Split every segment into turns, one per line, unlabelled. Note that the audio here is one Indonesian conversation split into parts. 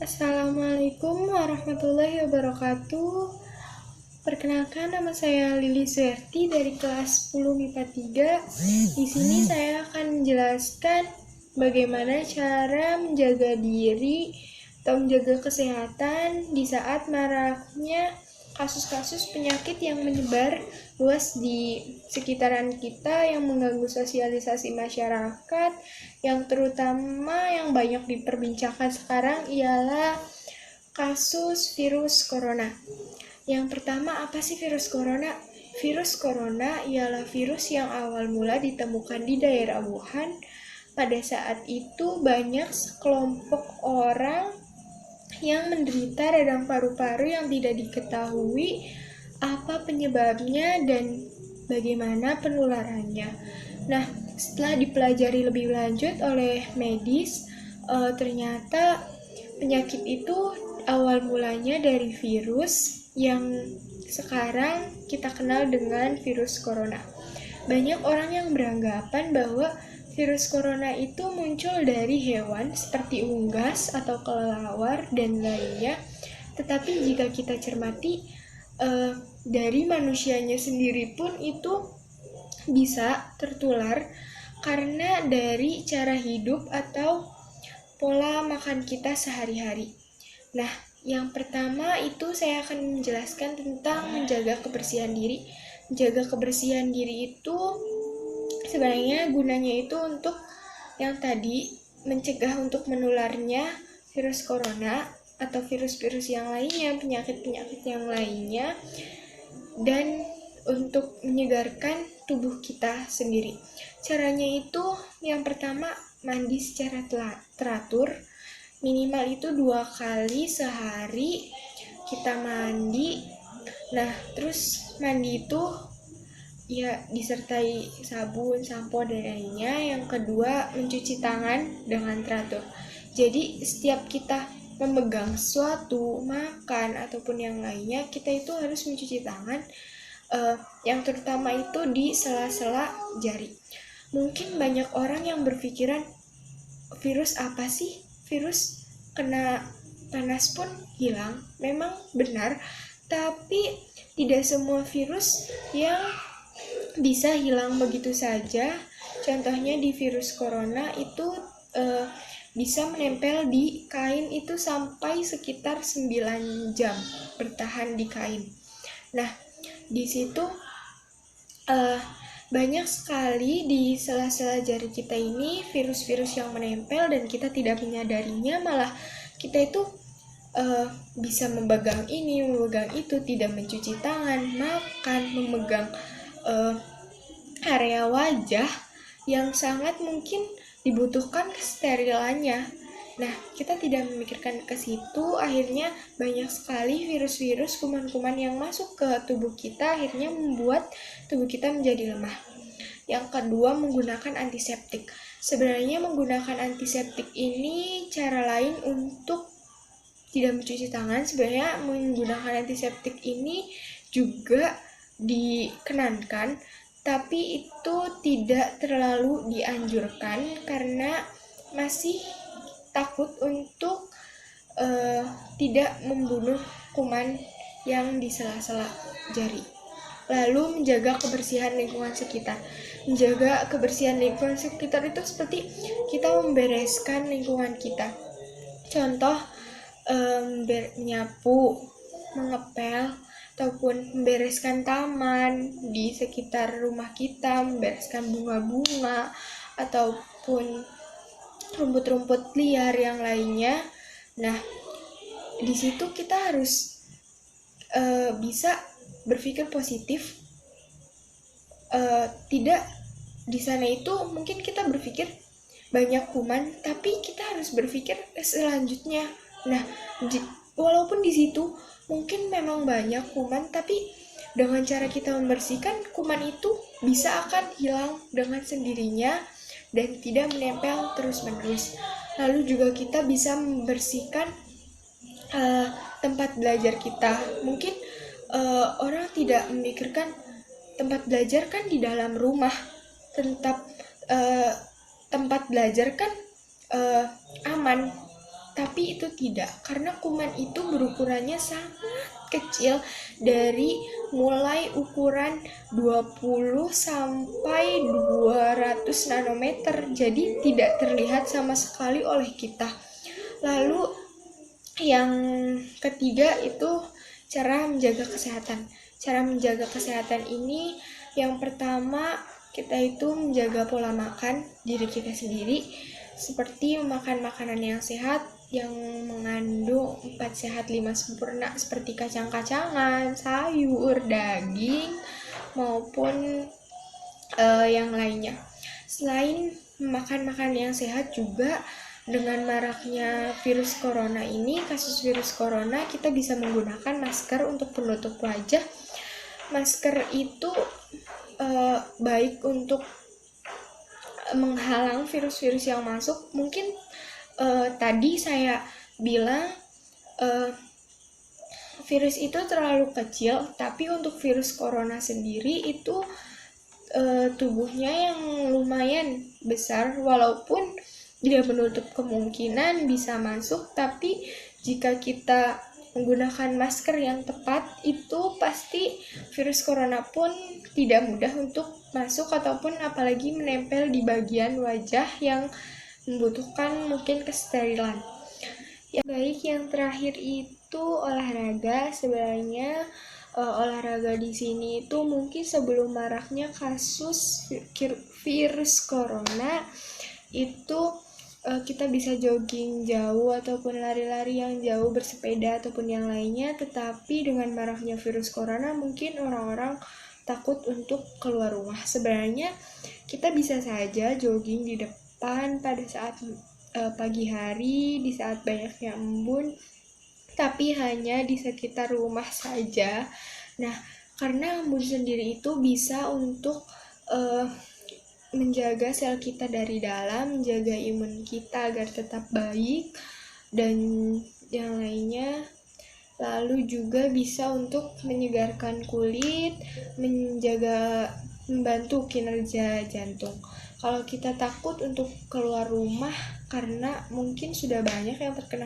Assalamualaikum warahmatullahi wabarakatuh. Perkenalkan, nama saya Lili Suerti dari kelas 10 MIPA 3. Di sini saya akan menjelaskan bagaimana cara menjaga diri atau menjaga kesehatan di saat maraknya kasus-kasus penyakit yang menyebar luas di sekitaran kita yang mengganggu sosialisasi masyarakat. Yang terutama yang banyak diperbincangkan sekarang ialah kasus virus corona. Yang pertama, apa sih virus corona? Virus corona ialah virus yang awal mula ditemukan di daerah Wuhan. Pada saat itu banyak sekelompok orang yang menderita radang paru-paru yang tidak diketahui apa penyebabnya dan bagaimana penularannya. Nah, setelah dipelajari lebih lanjut oleh medis, ternyata penyakit itu awal mulanya dari virus yang sekarang kita kenal dengan virus corona. Banyak orang yang beranggapan bahwa virus corona itu muncul dari hewan seperti unggas atau kelelawar dan lainnya. Tetapi jika kita cermati, dari manusianya sendiri pun itu bisa tertular karena dari cara hidup atau pola makan kita sehari-hari. Nah, yang pertama itu saya akan menjelaskan tentang menjaga kebersihan diri. Menjaga kebersihan diri itu sebenarnya gunanya itu untuk yang tadi, mencegah untuk menularnya virus corona atau virus-virus yang lainnya, penyakit-penyakit yang lainnya, dan untuk menyegarkan tubuh kita sendiri. Caranya itu yang pertama, mandi secara teratur, minimal itu 2 kali sehari kita mandi. Nah, terus mandi itu ya disertai sabun, sampo, dan lainnya. Yang kedua, mencuci tangan dengan teratur. Jadi setiap kita memegang sesuatu, makan ataupun yang lainnya, kita itu harus mencuci tangan, yang terutama itu di sela-sela jari. Mungkin banyak orang yang berpikiran, virus apa sih? Virus kena panas pun hilang. Memang benar, tapi tidak semua virus yang bisa hilang begitu saja. Contohnya di virus corona itu bisa menempel di kain itu sampai sekitar 9 jam bertahan di kain. Nah, di situ banyak sekali di sela-sela jari kita ini virus-virus yang menempel dan kita tidak menyadarinya, malah kita itu bisa memegang ini, memegang itu, tidak mencuci tangan, makan, memegang area wajah yang sangat mungkin dibutuhkan kesterilannya. Nah, kita tidak memikirkan ke situ, akhirnya banyak sekali virus-virus, kuman-kuman yang masuk ke tubuh kita, akhirnya membuat tubuh kita menjadi lemah. Yang kedua, menggunakan antiseptik. Sebenarnya menggunakan antiseptik ini cara lain untuk tidak mencuci tangan. Sebenarnya menggunakan antiseptik ini juga dikenankan, tapi itu tidak terlalu dianjurkan karena masih takut untuk tidak membunuh kuman yang di sela-sela jari. Lalu menjaga kebersihan lingkungan sekitar. Menjaga kebersihan lingkungan sekitar itu seperti kita membereskan lingkungan kita. Contoh, menyapu, mengepel, ataupun membereskan taman di sekitar rumah kita, membereskan bunga-bunga, ataupun rumput-rumput liar yang lainnya. Nah, di situ kita harus bisa berpikir positif. Tidak di sana itu mungkin kita berpikir banyak kuman, tapi kita harus berpikir selanjutnya. Nah, walaupun di situ mungkin memang banyak kuman, tapi dengan cara kita membersihkan, kuman itu bisa akan hilang dengan sendirinya dan tidak menempel terus-menerus. Lalu juga kita bisa membersihkan tempat belajar kita. Mungkin orang tidak memikirkan tempat belajar kan di dalam rumah, tempat belajar kan aman, Tapi itu tidak, karena kuman itu berukurannya sangat kecil, dari mulai ukuran 20 sampai 200 nanometer, jadi tidak terlihat sama sekali oleh kita. Lalu yang ketiga itu cara menjaga kesehatan. Cara menjaga kesehatan ini yang pertama, kita itu menjaga pola makan diri kita sendiri, seperti memakan makanan yang sehat yang mengandung 4 sehat 5 sempurna, seperti kacang-kacangan, sayur, daging, maupun yang lainnya. Selain makan makanan yang sehat juga, dengan maraknya virus corona ini, kasus virus corona, kita bisa menggunakan masker untuk penutup wajah. Masker itu baik untuk menghalang virus-virus yang masuk. Mungkin tadi saya bilang virus itu terlalu kecil, tapi untuk virus corona sendiri itu tubuhnya yang lumayan besar, walaupun dia menutup kemungkinan bisa masuk, tapi jika kita menggunakan masker yang tepat, itu pasti virus corona pun tidak mudah untuk masuk ataupun apalagi menempel di bagian wajah yang membutuhkan mungkin kesterilan. Yang baik yang terakhir itu olahraga. Sebenarnya olahraga di sini itu mungkin sebelum maraknya kasus virus corona itu kita bisa jogging jauh ataupun lari-lari yang jauh, bersepeda ataupun yang lainnya. Tetapi dengan maraknya virus corona mungkin orang-orang takut untuk keluar rumah. Sebenarnya kita bisa saja jogging di depan pada saat pagi hari, di saat banyaknya embun, tapi hanya di sekitar rumah saja. Nah, karena embun sendiri itu bisa untuk menjaga sel kita dari dalam, menjaga imun kita agar tetap baik, dan yang lainnya. Lalu juga bisa untuk menyegarkan kulit, membantu kinerja jantung. Kalau kita takut untuk keluar rumah karena mungkin sudah banyak yang terkena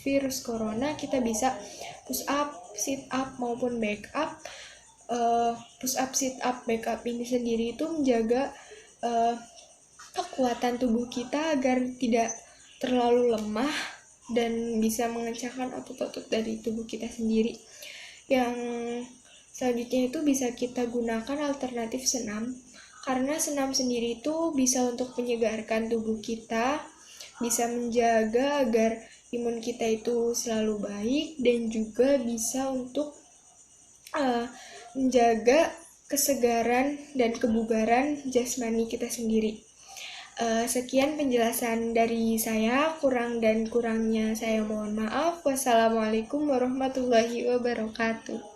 virus corona, kita bisa push up, sit up maupun back up. Push up, sit up, back up ini sendiri itu menjaga kekuatan tubuh kita agar tidak terlalu lemah dan bisa mengencangkan otot-otot dari tubuh kita sendiri. Yang selanjutnya itu bisa kita gunakan alternatif senam, karena senam sendiri itu bisa untuk menyegarkan tubuh kita, bisa menjaga agar imun kita itu selalu baik, dan juga bisa untuk menjaga kesegaran dan kebugaran jasmani kita sendiri. Sekian penjelasan dari saya, kurang dan kurangnya saya mohon maaf. Wassalamualaikum warahmatullahi wabarakatuh.